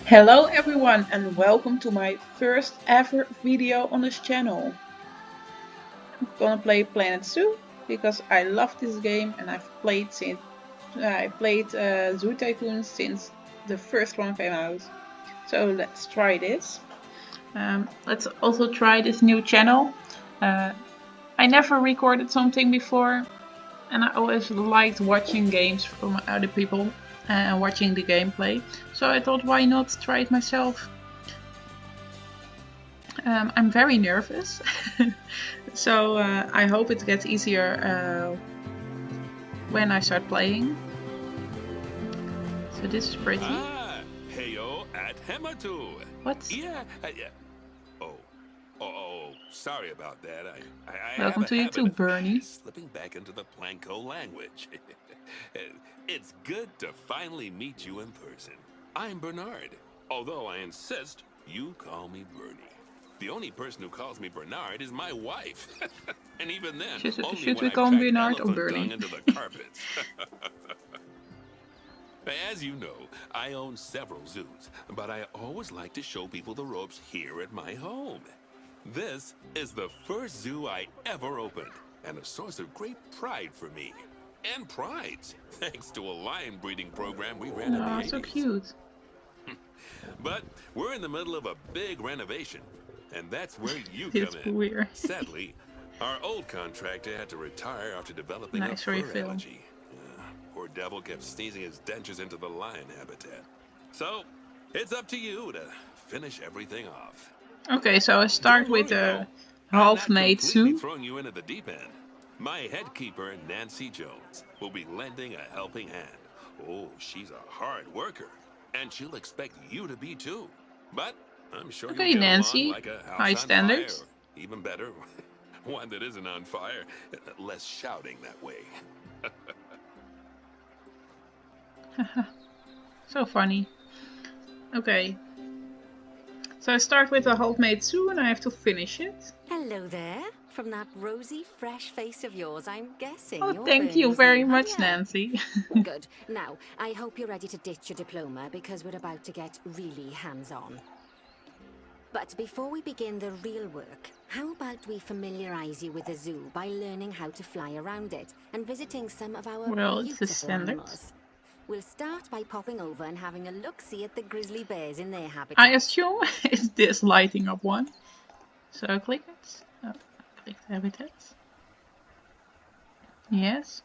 Hello everyone and welcome to my first ever video on this channel. I'm gonna play Planet Zoo because I love this game and I played Zoo Tycoon since the first one came out. So let's try this. Let's also try this new channel. I never recorded something before and I always liked watching games from other people and watching the gameplay. So I thought why not try it myself. I'm very nervous, so I hope it gets easier when I start playing. So this is pretty. Heyo at Hematu. What? Yeah. Oh, sorry about that. I Welcome have to a you habit too, of Bernie. slipping back into the Planko language. It's good to finally meet you in person. I'm Bernard, although I insist you call me Bernie. The only person who calls me Bernard is my wife. And even then, only should when we I've call tracked Bernard or elephant Bernie? dung into the carpets. As you know, I own several zoos, but I always like to show people the ropes here at my home. This is the first zoo I ever opened, and a source of great pride for me. And prides, thanks to a lion breeding program we ran in the 80s. So cute. But we're in the middle of a big renovation, and that's where you It's come in. weird. Sadly, our old contractor had to retire after developing Nice a fur refill. allergy. Poor devil kept sneezing his dentures into the lion habitat. So, it's up to you to finish everything off. Okay, so I start with a half-made zoo. Throwing you into the deep end. My head keeper, Nancy Jones, will be lending a helping hand. Oh, she's a hard worker, and she'll expect you to be too. But I'm sure Okay, you'll get Nancy. along like a house High on standards. fire. Even better, one that isn't on fire. Less shouting that way. So funny. Okay. So I start with a half-made zoo and I have to finish it. Hello there. From that rosy, fresh face of yours, I'm guessing Oh, you're thank you Bernie's very new much, hire. Nancy. Good. Now, I hope you're ready to ditch your diploma because we're about to get really hands-on. But before we begin the real work, how about we familiarize you with the zoo by learning how to fly around it and visiting some of our beautiful animals. We'll start by popping over and having a look-see at the grizzly bears in their habitat. I assume it's this lighting up one. So click it. Oh, click the habitat. Yes.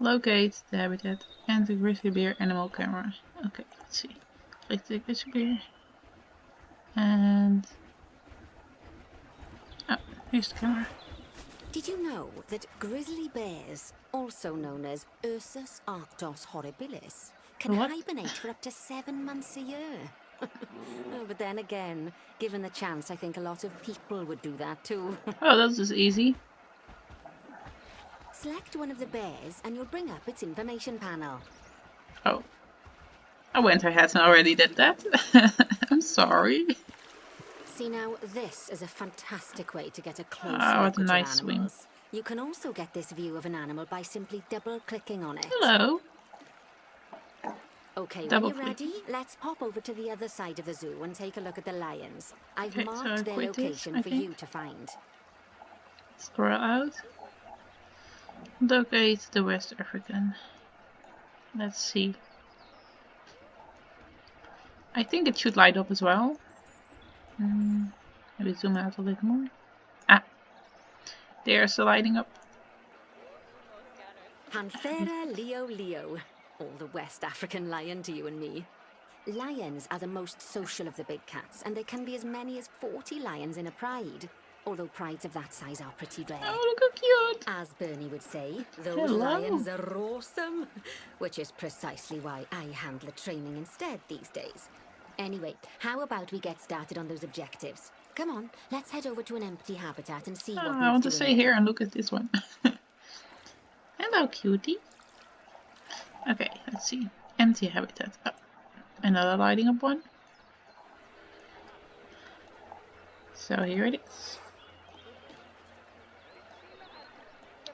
Locate the habitat and the grizzly bear animal camera. Okay, let's see. Click the grizzly bear. And... oh, here's the camera. Did you know that grizzly bears, also known as Ursus arctos horribilis, can hibernate for up to 7 months a year? But then again, given the chance, I think a lot of people would do that too. Oh, that's just easy. Select one of the bears and you'll bring up its information panel. Oh. I went ahead and already did that. I'm sorry. See now, this is a fantastic way to get a close look at your animals. Swing. You can also get this view of an animal by simply double-clicking on it. Hello. Okay, when you're ready, let's pop over to the other side of the zoo and take a look at the lions. I've marked their location for you to find. Scroll out. Locate the West African. Let's see. I think it should light up as well. Maybe zoom out a little more. Ah, there's the lighting up. Panthera leo leo, or the West African lion to you and me. Lions are the most social of the big cats, and there can be as many as 40 lions in a pride. Although prides of that size are pretty rare. Oh, look how cute! As Bernie would say, those lions are awesome. Which is precisely why I handle training instead these days. Anyway, how about we get started on those objectives? Come on, let's head over to an empty habitat and see what I want to stay here and look at this one. Hello, cutie. Okay, let's see. Empty habitat. Oh, another lighting up one. So here it is.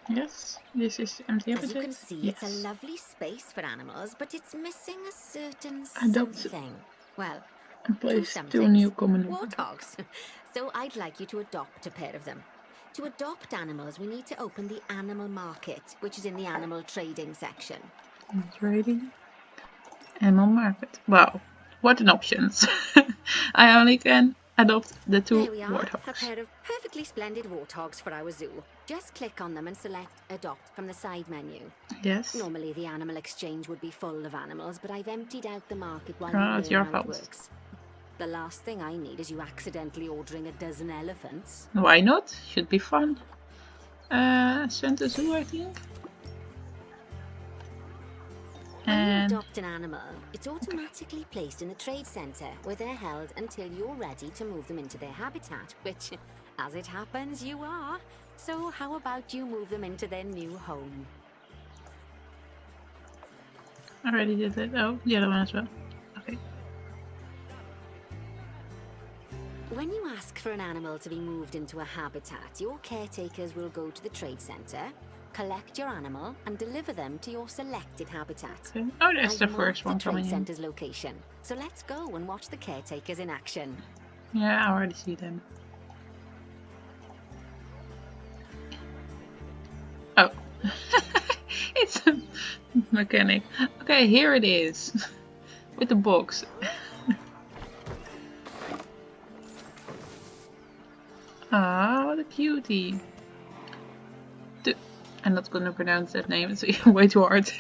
Yes, this is the empty habitat. As you can see, it's a lovely space for animals, but it's missing a certain something. Well, And place some 2 things. new common warthogs. Warthogs. So I'd like you to adopt a pair of them. To adopt animals, we need to open the animal market, which is in the animal trading section. Trading. Animal market. Wow, what an options. I only can adopt the 2 There we are, a warthogs. pair of perfectly splendid warthogs for our zoo. Just click on them and select Adopt from the side menu. Yes. Normally the animal exchange would be full of animals, but I've emptied out the market while Oh, you it's learn your how fault. it works. The last thing I need is you accidentally ordering a dozen elephants. Why not? Should be fun. Send a zoo, I think. When you And adopt an animal, it's automatically placed in the trade center where they're held until you're ready to move them into their habitat, which, as it happens, you are. So how about you move them into their new home? I already did it. Oh, the other one as well. Okay. When you ask for an animal to be moved into a habitat, your caretakers will go to the trade center, collect your animal, and deliver them to your selected habitat. Okay. Oh, that's the I've first marked one the trade coming in. center's location, so let's go and watch the caretakers in action. Yeah, I already see them. Oh. It's a mechanic. Okay, here it is. With the box. Ah, what a cutie. I'm not gonna pronounce that name, it's way too hard.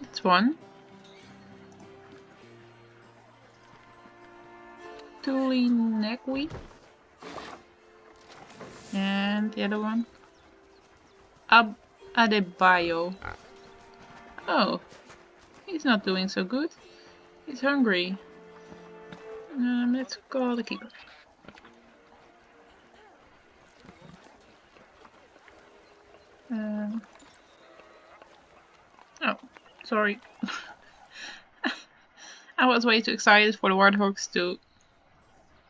That's one. Tulinekwi. And the other one. Adebayo. Oh, he's not doing so good. He's hungry. Let's call the keeper. Oh, sorry. I was way too excited for the warthogs to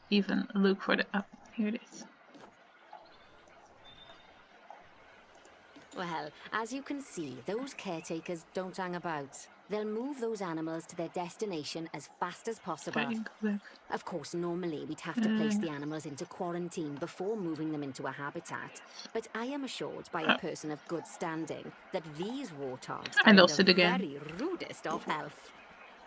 even look for the... Oh, here it is. Well, as you can see, those caretakers don't hang about. They'll move those animals to their destination as fast as possible. Okay, go back. Of course, normally we'd have to place the animals into quarantine before moving them into a habitat. But I am assured by a person of good standing that these warthogs I are in lost the it again. very rudest of health.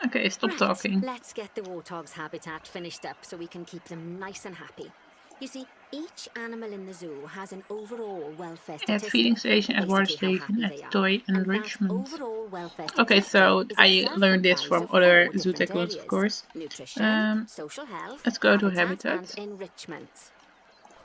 Okay, stop Right, talking. let's get the warthogs' habitat finished up so we can keep them nice and happy. You see, each animal in the zoo has an overall welfare At statistic. feeding station, at water basically how station, happy they at are. toy And that enrichment. overall welfare Okay, statistic so is I itself learned this comprised from of other 4 zoo different tech of areas: course. nutrition, social health, Let's go to habitat. and enrichment.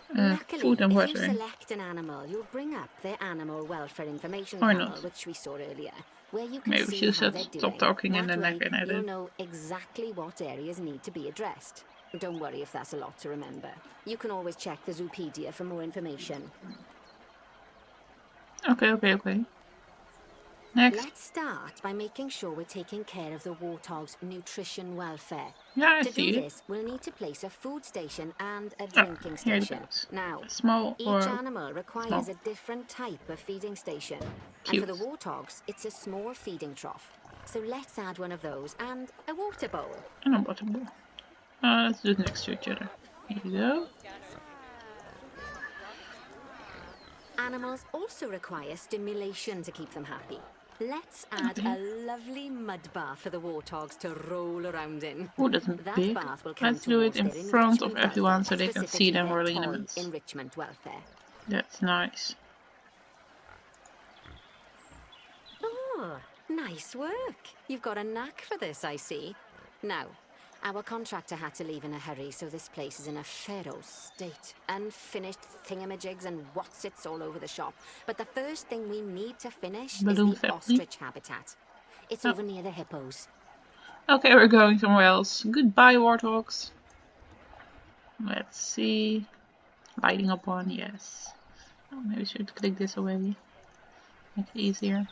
Food Luckily, and if water. you select an animal, you'll bring up their animal welfare information Or panel, not. which we saw earlier, where you can Maybe we see should how have they're stop doing. talking and That then I way, can edit. you'll know exactly what areas need to be addressed. Don't worry if that's a lot to remember. You can always check the Zoopedia for more information. Okay. Next. Let's start by making sure we're taking care of the warthog's nutrition welfare. Yeah, I To see do it. this, we'll need to place a food station and a drinking Here it station. goes. Now, Small each or animal requires a different type of feeding station. Cute. And for the warthogs, it's a small feeding trough. So let's add one of those and a water bowl. and a water bowl. Let's do it next to each other. Here you go. Animals also require stimulation to keep them happy. Let's add a lovely mud bath for the warthogs to roll around in. Oh, that's That big. bath will count Let's do it towards in their front of enrichment everyone welfare, so they can see specifically them their rolling in the toy mess. enrichment welfare. That's nice. Oh, nice work. You've got a knack for this, I see. Now, our contractor had to leave in a hurry, so this place is in a feral state. Unfinished thingamajigs and whatsits all over the shop. But the first thing we need to finish Balloon is the family. ostrich habitat. It's over near the hippos. Okay, we're going somewhere else. Goodbye, warthogs. Let's see. Lighting up one, yes. Oh, maybe I should click this already. Make it easier.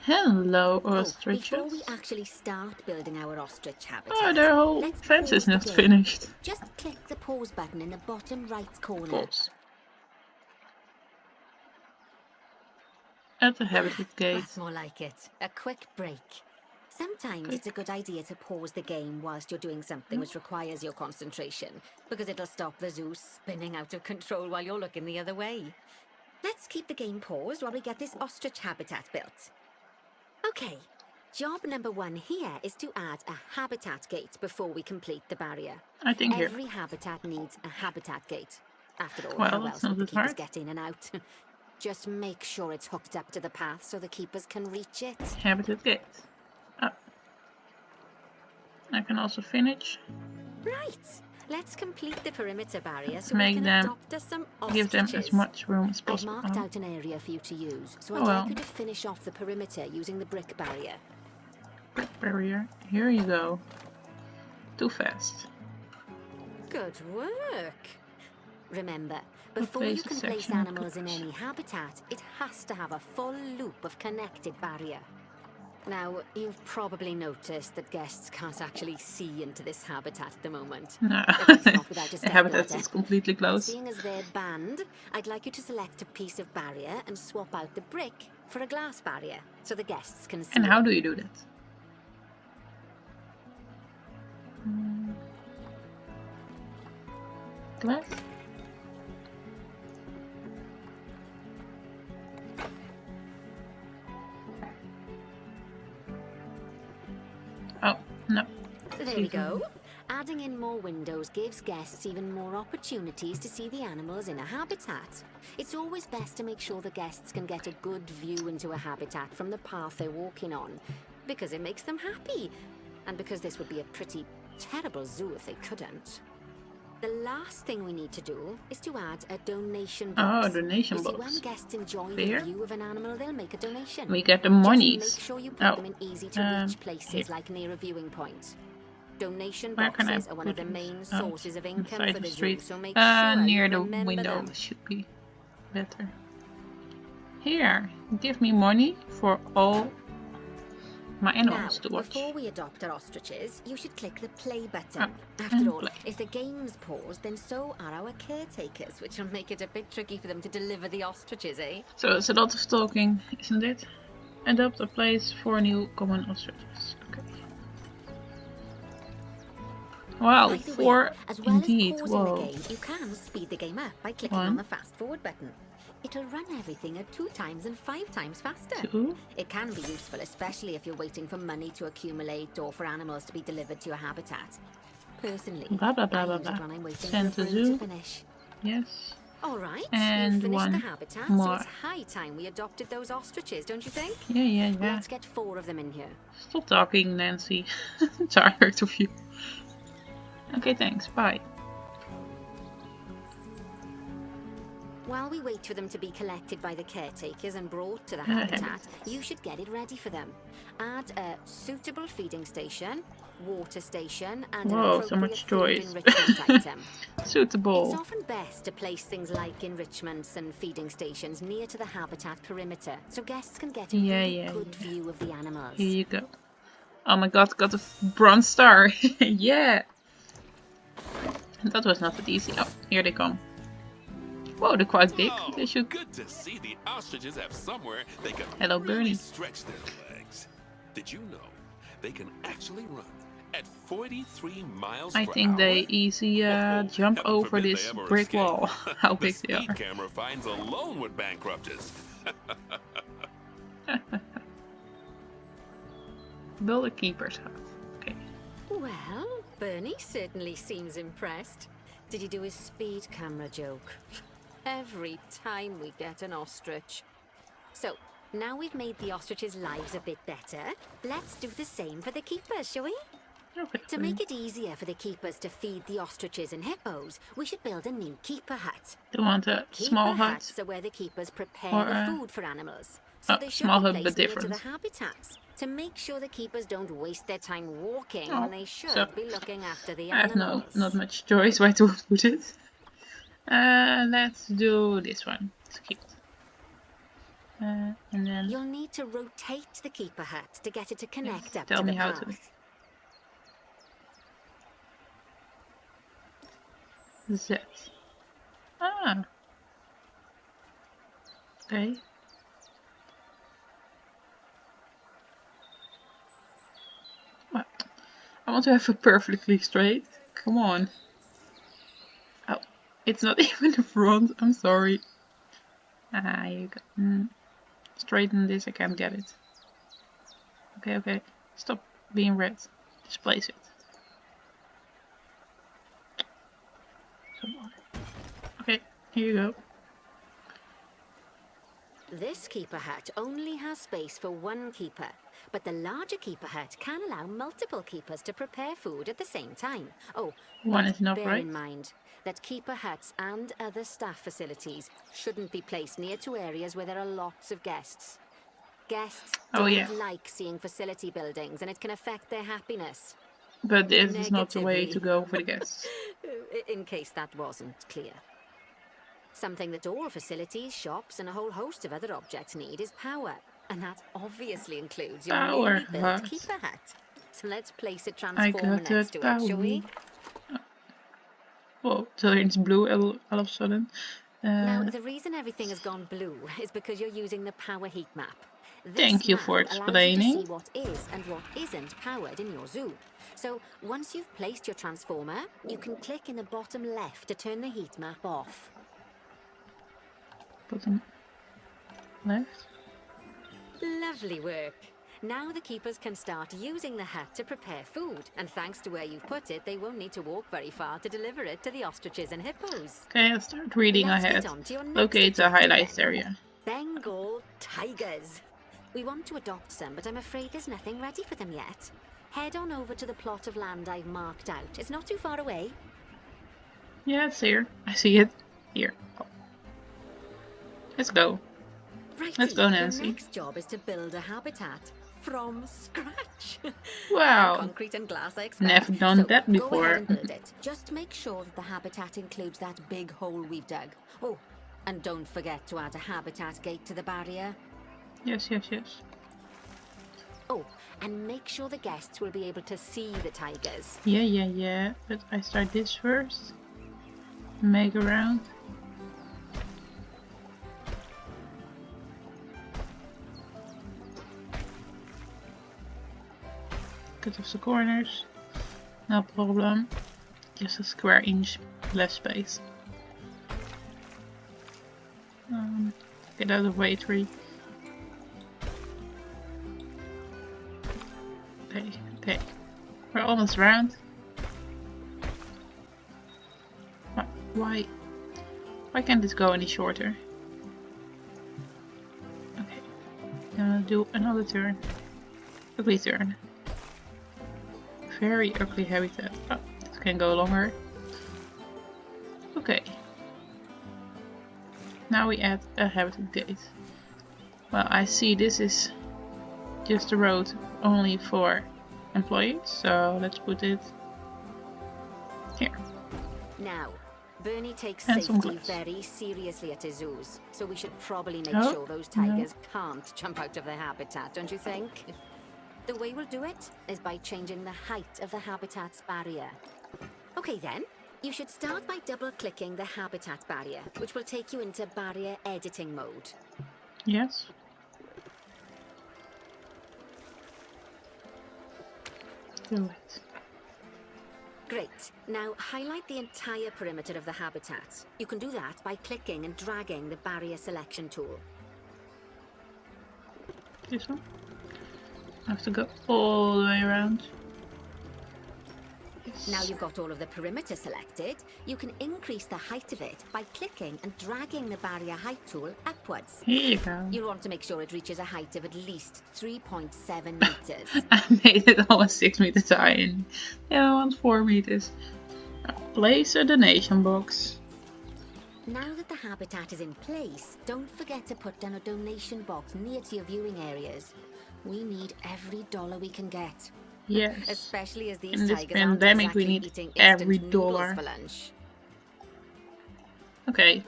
Hello, ostriches. Before we actually start building our ostrich habitat, Oh, their whole let's fence is pause the not game. finished. Just click the pause button in the bottom right corner. Pause. At the habitat gate. That's more like it. A quick break. Sometimes Okay. it's a good idea to pause the game whilst you're doing something which requires your concentration, because it'll stop the zoo spinning out of control while you're looking the other way. Let's keep the game paused while we get this ostrich habitat built. Okay, job number 1 here is to add a habitat gate before we complete the barrier. I think here. Every habitat needs a habitat gate. After all, Well, how that's else not would the that keepers hard. get in and out? Just make sure it's hooked up to the path so the keepers can reach it. Habitat gate. Oh. I can also finish. Right. Let's complete the perimeter barrier Let's so we make can them, adopt us some give them ostriches. as much room as I've possible. marked out an area for you to use, so Oh, I'd like well. you to finish off the perimeter using the brick barrier. Brick barrier. Here you go. Too fast. Good work. Remember, before place you a can place section of animals in cookers. any habitat, it has to have a full loop of connected barrier. Now, you've probably noticed that guests can't actually see into this habitat at the moment. No. At least not without a The step habitat ladder. is completely closed. Seeing as they're banned, I'd like you to select a piece of barrier and swap out the brick for a glass barrier, so the guests can see And it. how do you do that? Glass? Oh, no. There we go. Adding in more windows gives guests even more opportunities to see the animals in a habitat. It's always best to make sure the guests can get a good view into a habitat from the path they're walking on, because it makes them happy, and because this would be a pretty terrible zoo if they couldn't. The last thing we need to do is to add a donation box. Oh, donation You see, box. when guests enjoy There. the view of an animal, they'll make a donation. We get the Just monies. make sure you put Oh, them in easy-to-reach places, here. like near a viewing point. Donation Where can I boxes are one of put the it? main Oh, sources of income inside for the the zoo, street. so make sure Near you the remember window them. should be better. Here, give me money for all my Now, animals to watch. before we adopt our ostriches, you should click the play button. Ah, After and all, play. if the game's paused, then so are our caretakers, which will make it a bit tricky for them to deliver the ostriches, eh? So it's a lot of talking, isn't it? Adopt a place for new common ostriches. Okay. Wow, By the way, 4 as well indeed. as pausing Whoa. the game, you can speed the game up by clicking 1, on the fast forward button. It'll run everything at 2 times and 5 times faster. 2. It can be useful, especially if you're waiting for money to accumulate or for animals to be delivered to your habitat. Personally, Blah, blah, blah, I blah, use it blah. when I'm waiting Send for to the brew zoo. to finish. Yes. All right, And you've finished the 1 habitat, more. so it's high time we adopted those ostriches, don't you think? Yeah. Let's get 4 of them in here. Stop talking, Nancy. I'm tired of you. Okay, thanks. Bye. While we wait for them to be collected by the caretakers and brought to the habitat, you should get it ready for them. Add a suitable feeding station, water station, and Whoa, an so appropriate much food choice. enrichment item. Suitable. It's often best to place things like enrichments and feeding stations near to the habitat perimeter, so guests can get a really good view of the animals. Here you go. Oh my god, got a bronze star. Yeah. That was not that easy. Oh, here they come. Whoa, they're quite big. Oh, They should. good to see the ostriches have somewhere they can Hello, really Bernie. stretch their legs. Did you know they can actually run at 43 miles I per think hour? they easy jump Heaven over forbid they this ever brick escape. wall. How The big they speed are. camera finds alone would bankrupt us. Build a keeper's hut. Okay. Well, Bernie certainly seems impressed. Did he do his speed camera joke? Every time we get an ostrich. So, now we've made the ostriches' lives a bit better, let's do the same for the keepers, shall we? Okay. To make it easier for the keepers to feed the ostriches and hippos, we should build a new keeper hut. Do you want a Keeper small hut? huts are where the keepers prepare Or the a- food for animals. So Oh, they should small be hut, placed but near to different. the habitats to make sure the keepers don't waste their time walking Oh, when they should so be looking after the I have animals. not much choice where to put it. Let's do this one. It's cute. And then You'll need to rotate the keeper hut to get it to connect up tell to me the how path. to. Z. Ah. Okay. I want to have it perfectly straight. Come on. Oh, it's not even the front. I'm sorry. Ah, you got... straighten this. I can't get it. Okay, okay. Stop being red. Just place it. Okay, here you go. This keeper hut only has space for one keeper, but the larger keeper hut can allow multiple keepers to prepare food at the same time. Oh, One but is enough, bear right? in mind that keeper huts and other staff facilities shouldn't be placed near to areas where there are lots of guests. Guests don't like seeing facility buildings, and it can affect their happiness. But this is not the way to go for the guests. In case that wasn't clear. Something that all facilities, shops, and a whole host of other objects need is power. And that obviously includes your newly built keeper hut. So let's place a transformer next to it, shall we? Whoa, so it's blue all of a sudden. Now, the reason everything has gone blue is because you're using the power heat map. Thank you for explaining. Allows you to see what is and what isn't powered in your zoo. So once you've placed your transformer, you can click in the bottom left to turn the heat map off. Bottom left. Lovely work. Now the keepers can start using the hut to prepare food, and thanks to where you've put it, they won't need to walk very far to deliver it to the ostriches and hippos. Okay, let's start reading ahead. Locate the highlights area. Bengal tigers. We want to adopt some, but I'm afraid there's nothing ready for them yet. Head on over to the plot of land I've marked out. It's not too far away. Yeah, it's here. I see it. Here. Oh. Let's go. Righty. Let's go, Nancy. The next job is to build a habitat from scratch. Wow. Concrete and glass, I expect. Never done that before. Go ahead and build it. Just make sure that the habitat includes that big hole we've dug. Oh, and don't forget to add a habitat gate to the barrier. Yes, yes, yes. Oh, and make sure the guests will be able to see the tigers. Yeah. But I start this first. Make around. Cut off the corners. No problem. Just a square inch less space. Get out of the way, tree. Okay. We're almost around. Why can't this go any shorter? Okay. Gonna do another turn. Ugly turn. Very ugly habitat. Oh, this can go longer. Okay. Now we add a habitat gate. Well, I see this is just a road only for employees, so let's put it here. Now, Bernie takes And safety very seriously at his zoos, so we should probably make sure those tigers can't jump out of their habitat, don't you think? The way we'll do it is by changing the height of the habitat's barrier. Okay then, you should start by double-clicking the habitat barrier, which will take you into barrier editing mode. Yes. Do it. Great. Now highlight the entire perimeter of the habitat. You can do that by clicking and dragging the barrier selection tool. This one? I have to go all the way around. Yes. Now you've got all of the perimeter selected, you can increase the height of it by clicking and dragging the barrier height tool upwards. Here you go. You'll want to make sure it reaches a height of at least 3.7 meters. I made it almost 6 meters high and I want 4 meters. Place a donation box. Now that the habitat is in place, don't forget to put down a donation box near to your viewing areas. We need every dollar we can get. Yes. Especially as these In this tigers pandemic, aren't we exactly need eating every instant noodles dollar. for lunch. Okay.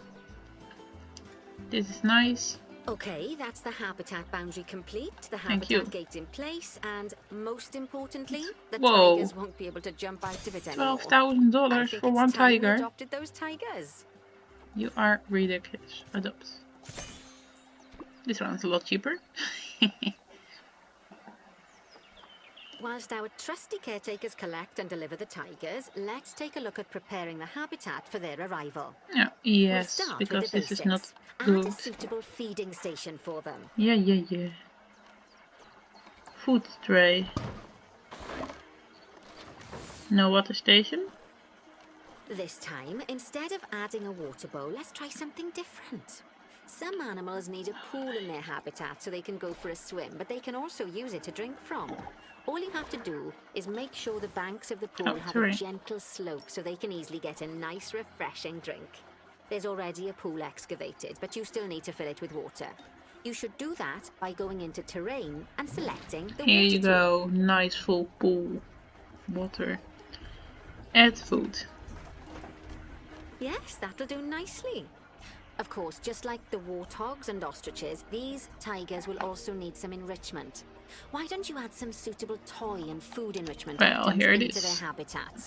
This is nice. Okay, that's the habitat boundary complete, the Thank you. habitat gate in place, and most importantly, the Whoa. tigers won't be able to jump out of it anymore. $12,000 I think for it's one time we tiger. adopted those tigers. You are ridiculous. Adopt. This one's a lot cheaper. whilst our trusty caretakers collect and deliver the tigers, let's take a look at preparing the habitat for their arrival. Yeah, We'll yes, start with because the this is not basics. Add good. a suitable feeding station for them. Yeah. Food tray. No water station? This time, instead of adding a water bowl, let's try something different. Some animals need a pool in their habitat so they can go for a swim, but they can also use it to drink from. All you have to do is make sure the banks of the pool have a gentle slope so they can easily get a nice, refreshing drink. There's already a pool excavated, but you still need to fill it with water. You should do that by going into terrain and selecting the Here water you tool. go, nice full pool. Water. Add food. Yes, that'll do nicely. Of course, just like the warthogs and ostriches, these tigers will also need some enrichment. Why don't you add some suitable toy and food enrichment Well, items here it into is. their habitats?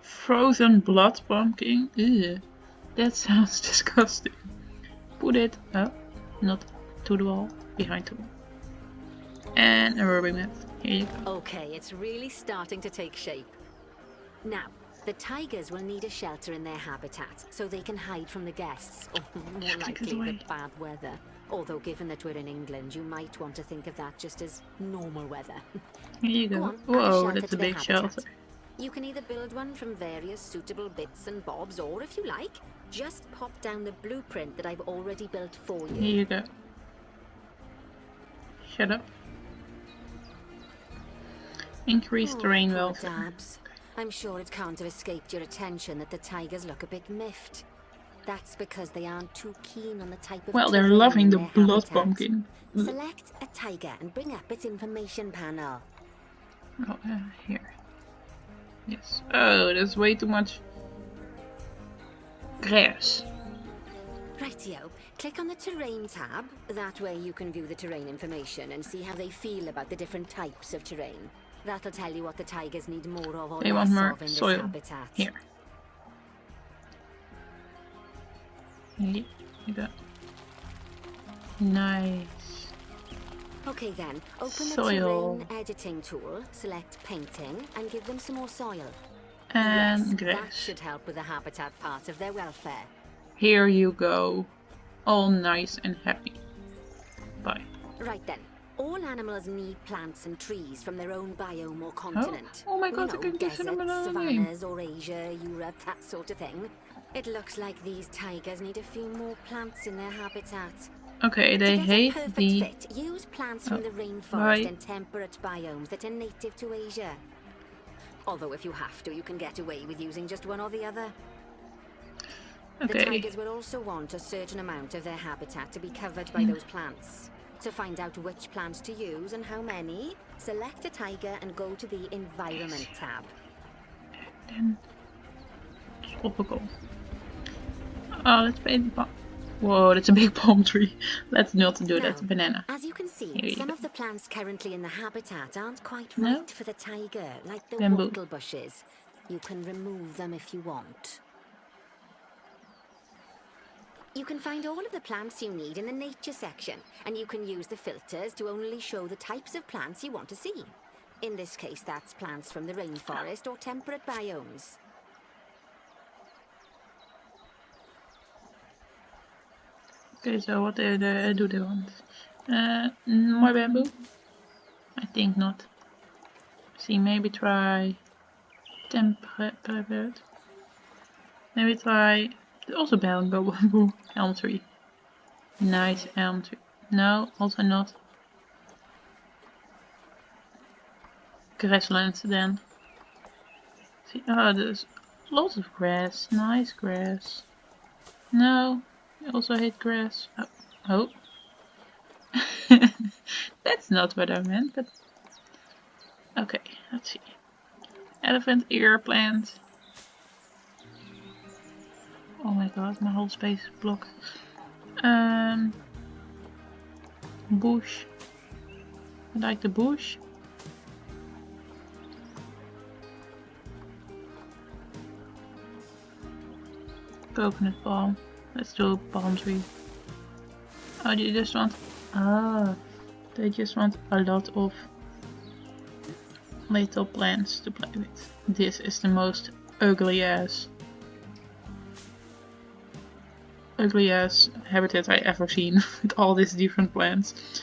Frozen blood pumpkin. Ew, that sounds disgusting. Put it up, not to the wall, behind the wall. And a rubbing mat. Here you go. Okay, it's really starting to take shape. Now, the tigers will need a shelter in their habitat so they can hide from the guests, or more Just click it likely away. the bad weather. Although given that we're in England, you might want to think of that just as normal weather. Here you Go go. on, add a Whoa, shelter that's to a their big habitat. shelter. You can either build one from various suitable bits and bobs, or if you like, just pop down the blueprint that I've already built for Here you. you go. Shut up. Increase terrain poor welfare. Dabs. I'm sure it can't have escaped your attention that the tigers look a bit miffed. That's because they aren't too keen on the type of Well, they're terrain loving in the their blood habitat. pumpkin. Select a tiger and bring up its information panel. Oh, here. Yes. Oh, that's way too much grass. Rightio, click on the terrain tab. That way you can view the terrain information and see how they feel about the different types of terrain. That'll tell you what the tigers need more of or They want less more of in this soil. habitat. Here. Here you go. Nice. Okay then, open the Soil. terrain editing tool, select painting, and give them some more soil. And Yes, that grass. should help with the habitat part of their welfare. Here you go. All nice and happy. Bye. Right then, all animals need plants and trees from their own biome or continent. Oh my You god, I know, can give them deserts, another name. savannas, or Asia, Europe, that sort of thing. It looks like these tigers need a few more plants in their habitat. Okay, they To get a hate perfect the... fit, use plants from Oh, the rainforest right. and temperate biomes that are native to Asia. Although if you have to, you can get away with using just one or the other. The Okay. tigers will also want a certain amount of their habitat to be covered Hmm. by those plants. To find out which plants to use and how many, select a tiger and go to the Environment tab. Then... Tropical. Oh, let's paint the palm. Whoa, that's a big palm tree. Let's not do that. Now, Banana. As you can Here see, you some go. of the plants currently in the habitat aren't quite No? right for the tiger, like the Bamboo. wattle bushes. You can remove them if you want. You can find all of the plants you need in the nature section, and you can use the filters to only show the types of plants you want to see. In this case, that's plants from the rainforest or temperate biomes. Okay, so what do they want? More bamboo? I think not. See, maybe try temperate. Maybe try also bamboo elm tree. Nice elm tree. No, also not. Grassland then. See, oh, there's lots of grass. Nice grass. No, I also hate grass. Oh. That's not what I meant, but... Okay, let's see. Elephant ear plant. Oh my god, my whole space is blocked. Bush. I like the bush. Coconut palm. Let's do a palm tree. Oh, they just want... Ah, they just want a lot of little plants to play with. This is the most ugly ass habitat I ever seen with all these different plants.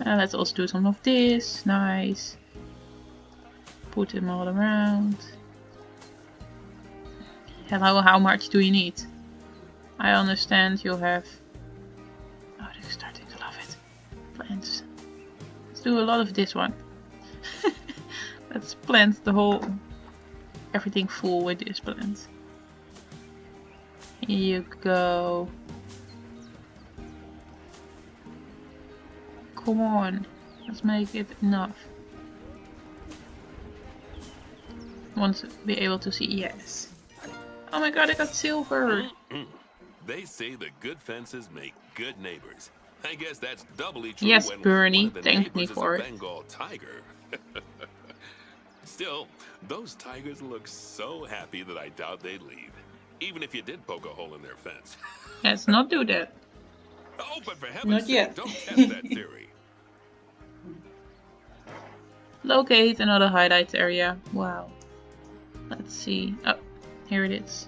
Let's also do some of this. Nice. Put them all around. Hello, how much do you need? I understand you have... Oh, they're starting to love it. Plants. Let's do a lot of this one. Let's plant the whole... everything full with this plant. Here you go. Come on. Let's make it enough. Want to be able to see... Yes. Oh my god, I got silver! They say the good fences make good neighbors. I guess that's doubly true Yes, when Bernie, one of the thank me neighbors is for a it. Bengal tiger. Still, those tigers look so happy that I doubt they'd leave. Even if you did poke a hole in their fence. Let's not do that. Oh, but for heaven's Not sake, yet. don't test that theory. Locate another hideout area. Wow. Let's see. Oh, here it is.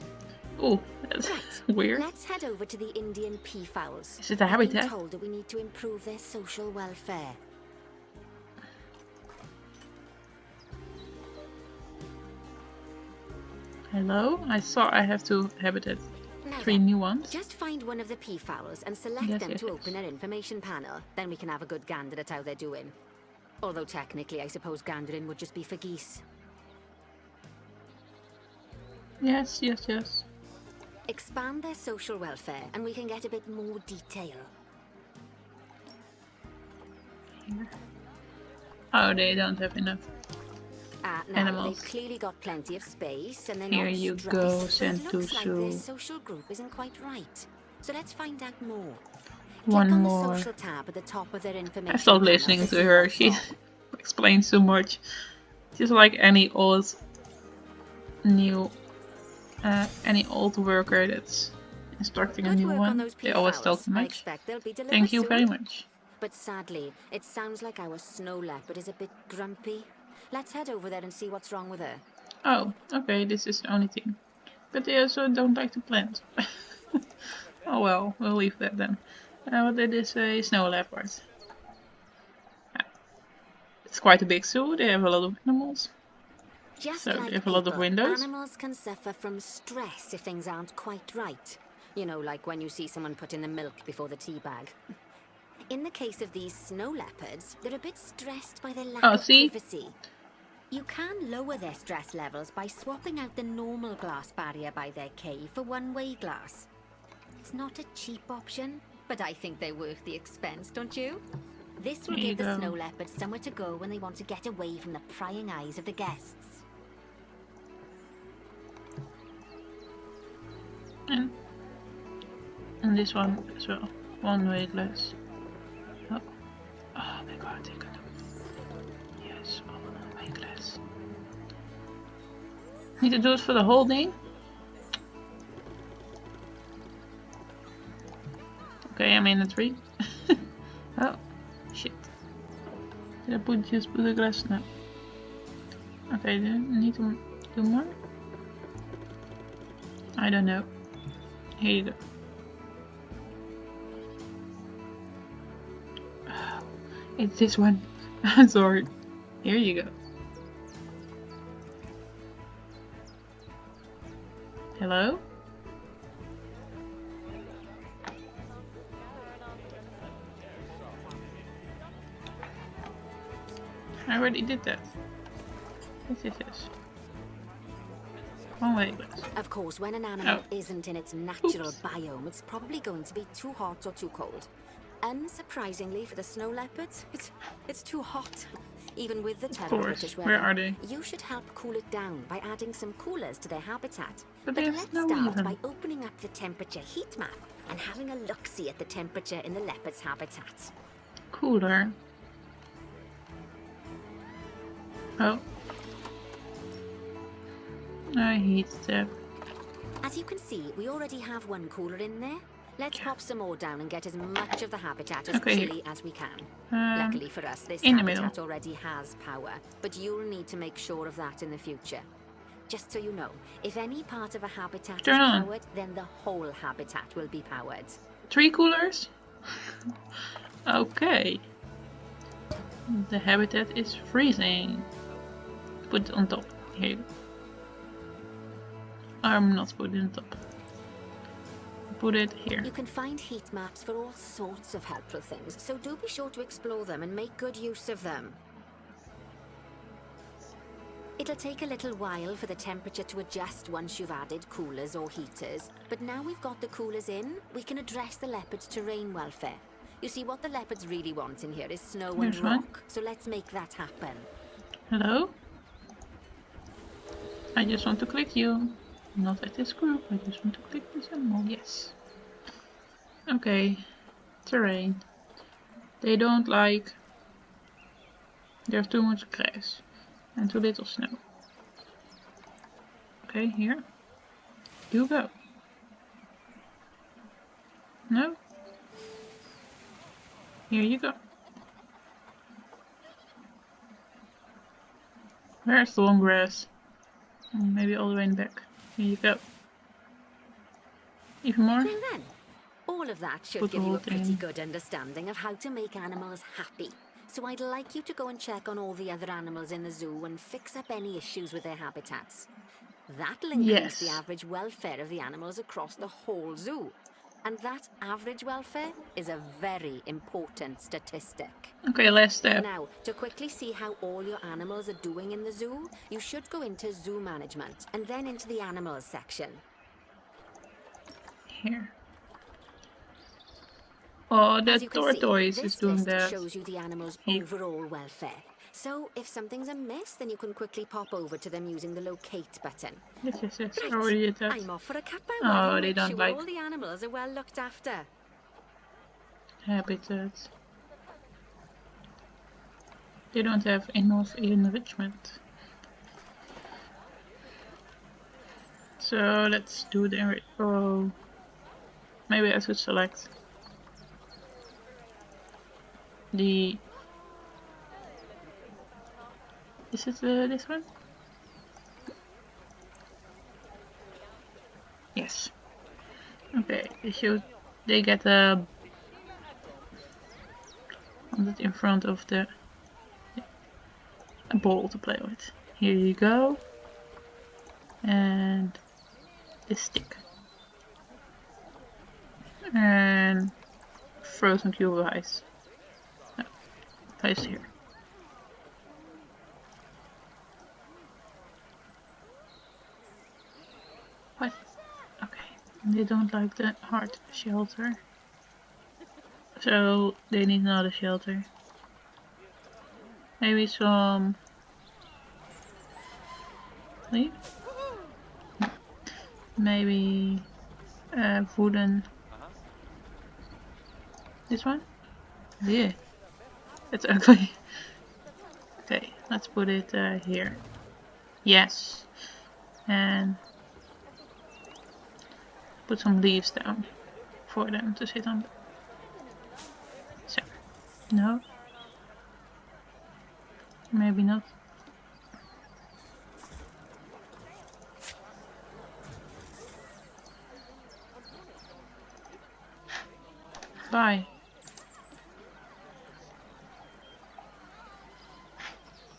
Oh, that's weird. Let's head over to the Indian peafowls. Is it a I've been habitat? told that we need to improve their social welfare. Hello? I saw I have to habitat Now 3 then, new ones. just find one of the peafowls and select Yes, them yes, to yes. open their information panel. Then we can have a good gander at how they're doing. Although technically, I suppose gandering would just be for geese. Yes, yes, yes. Expand their social welfare, and we can get a bit more detail. Here. Oh, they don't have enough. Now, Animals. they've clearly got plenty of space, and they're Here not you stressed, go, but it looks like their Sentosu. social group isn't quite right. So let's find out more. One Click on more. the social tab at the top of their information I stopped panel listening to to see her. what's She wrong. explains so much. Just like any old worker that's instructing a Good new work on one. those They always talk peafowls. too I much. expect they'll be delivered Thank you soon. very much. But sadly, it sounds like our snow leopard is a bit grumpy. Let's head over there and see what's wrong with her. Oh, okay, this is the only thing. But they also don't like to plant. Oh well, we'll leave that then. What it is a snow leopard. Yeah. It's quite a big zoo, they have a lot of animals. Just So, like they have a lot of people, windows? animals can suffer from stress if things aren't quite right. You know, like when you see someone put in the milk before the tea bag. In the case of these snow leopards, they're a bit stressed by their lack Oh, of see? privacy. You can lower their stress levels by swapping out the normal glass barrier by their cave for one-way glass. It's not a cheap option, but I think they're worth the expense, don't you? This will Here you give the go. snow leopards somewhere to go when they want to get away from the prying eyes of the guests. And this one as well. One way less. Oh, oh my god, they can do it. Yes, one way less. Need to do it for the whole thing? Okay, I'm in the tree. Oh, shit. Did I just put the glass? No. Okay, do I need to do more? I don't know. Here you go. It's this one. I'm sorry. Here you go. Hello? I already did that. What is this? One way glass. Of course, when an animal Oh. isn't in its natural Oops. biome, it's probably going to be too hot or too cold. Unsurprisingly for the snow leopards, it's too hot. Even with the Of terrible course. British Where weather, are they? you should help cool it down by adding some coolers to their habitat. But they have let's snow start even. by opening up the temperature heat map and having a look-see at the temperature in the leopard's habitat. Cooler. Oh. I hate that. As you can see, we already have one cooler in there. Let's pop some more down and get as much of the habitat as Okay, here. chilly as we can. Um, Luckily for us, this in the middle. habitat already has power, but you'll need to make sure of that in the future. Just so you know, if any part of a habitat Turn is on. powered, then the whole habitat will be powered. 3 coolers? Okay. The habitat is freezing. Put it on top. Here you go. I'm not putting it on top. Put it here. You can find heat maps for all sorts of helpful things, so do be sure to explore them and make good use of them. It'll take a little while for the temperature to adjust once you've added coolers or heaters, but now we've got the coolers in, we can address the leopards' terrain welfare. You see, what the leopards really want in here is snow and Here's one. rock, so let's make that happen. Hello? I just want to click you. Not at this group, I just want to click this animal. Yes. Okay. Terrain. They don't like... There's too much grass. And too little snow. Okay, here. You go. No? Here you go. Where's the long grass? Maybe all the way in the back. Here you go. Even more? Well then, all of that should Put the give you a whole pretty thing. good understanding of how to make animals happy. So I'd like you to go and check on all the other animals in the zoo and fix up any issues with their habitats. That'll increase the Yes. average welfare of the animals across the whole zoo. And that average welfare is a very important statistic. Okay, last step. Now, to quickly see how all your animals are doing in the zoo, you should go into zoo management and then into the animals section. Here. Oh, the As you can see, tortoise is this doing list that. shows you the animal's Here. overall welfare. So if something's amiss, then you can quickly pop over to them using the locate button. Yes, yes, yes. I Right, already did that. I'm off for a cut by Oh, one and they make don't sure like- all the animals are well looked after. Habitat. They don't have enough enrichment. So let's do the oh, maybe I should select the. Is it this one? Yes. Okay, they get a in front of the a ball to play with. Here you go. And this stick. And frozen cube of ice. No, place here. What? Okay. They don't like the hard shelter. So they need another shelter. Maybe some leaf? Maybe wooden. This one? Yeah. It's ugly. Okay, let's put it here. Yes. And put some leaves down for them to sit on. So, no. Maybe not. Bye.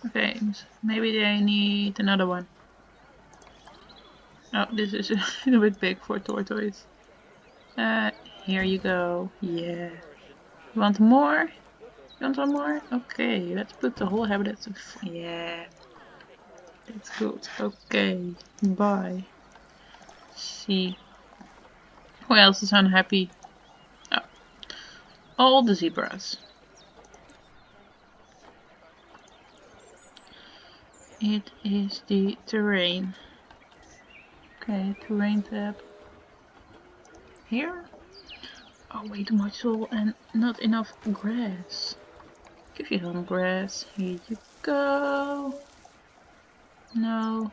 Okay, maybe they need another one. Oh, this is a little bit big for tortoise. Here you go. Yeah. You want more? You want one more? Okay, let's put the whole habitat to... Yeah. That's good. Okay. Bye. See. Who else is unhappy? Oh. All the zebras. It is the terrain. Okay, terrain tab. Here? Oh, way too much soil and not enough grass. Give you some grass. Here you go. No.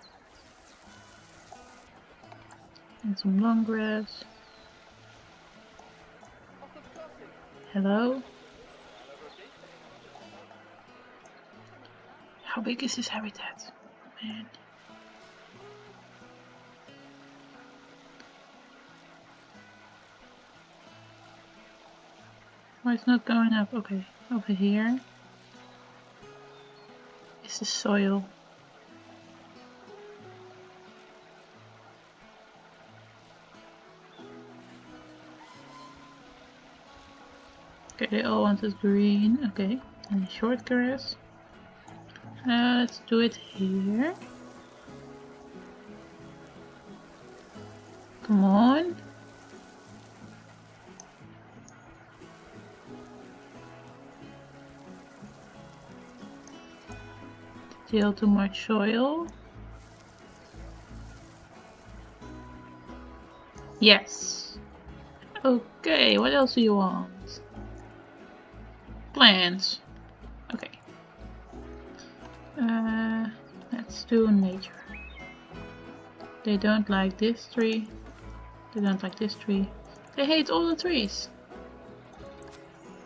And some long grass. Hello? How big is this habitat? Man. Why it's not going up? Okay, over here is the soil. Okay, they all wanted green. Okay, and short grass. Let's do it here. Come on. Still too much soil. Yes. Okay, what else do you want? Plants. Okay. Let's do nature. They don't like this tree. They don't like this tree. They hate all the trees.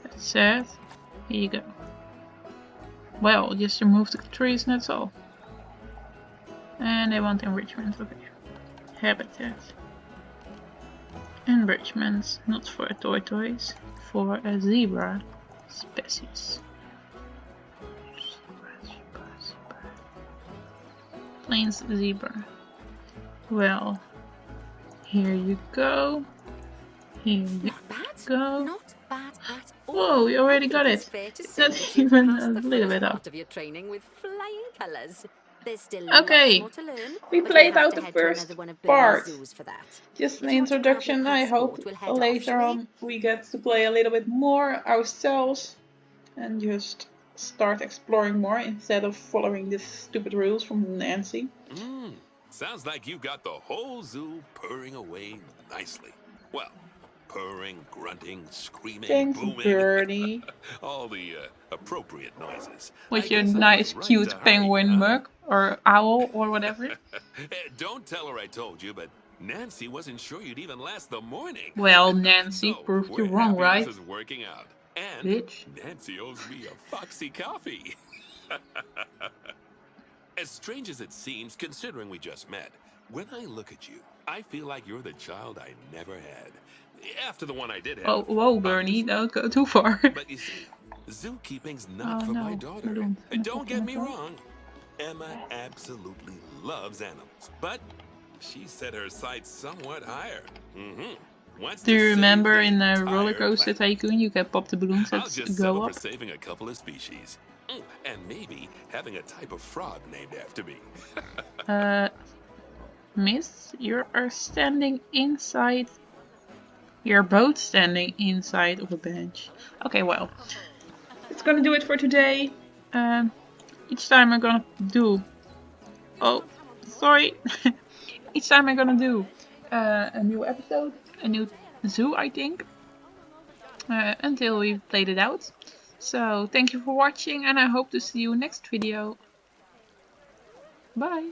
That's sad. Here you go. Well, just remove the trees and that's all. And they want enrichment. Okay. Habitat. Enrichment. Not for a tortoise. For a zebra species. Zebra. Plains zebra. Well, here you go. Here you go. Not bad at all. Whoa, you already got it. It's not even a little bit up. Of your training with flying colours. There's still Okay, lots more to learn, we but played you'll have out to the head to first another one of part. Bernie's zoos for that. Just an If you want to grab introduction. your I hope passport, we'll head off, later shall we? on we get to play a little bit more ourselves and just start exploring more instead of following these stupid rules from Nancy. Sounds like you got the whole zoo purring away nicely. Well, purring, grunting, screaming, Thanks, booming. Bernie. All the appropriate noises. With I your guess I nice, was right cute to hurry, penguin huh? mug or owl or whatever. Don't tell her I told you, but Nancy wasn't sure you'd even last the morning. Well, Nancy So, proved you we're wrong, happy right? This is working out. And Bitch. Nancy owes me a foxy coffee. As strange as it seems, considering we just met, when I look at you, I feel like you're the child I never had. After the one I did have. Oh, whoa, Bernie, obviously. don't go too far. But you see, zookeeping's not Oh, for no, my daughter. balloons. And don't get me wrong, Emma absolutely loves animals. But she set her sights somewhat higher. Wants Do to you save remember the in the entire roller coaster planet. tycoon you can pop the balloons I'll that just go settle up? for saving a couple of species. And maybe having a type of frog named after me. Miss, you are standing inside. You're both standing inside of a bench. Okay, well, it's gonna do it for today. Each time I'm gonna do. Oh, sorry. Each time I'm gonna do a new episode, a new zoo, I think. Until we've played it out. So thank you for watching, and I hope to see you next video. Bye.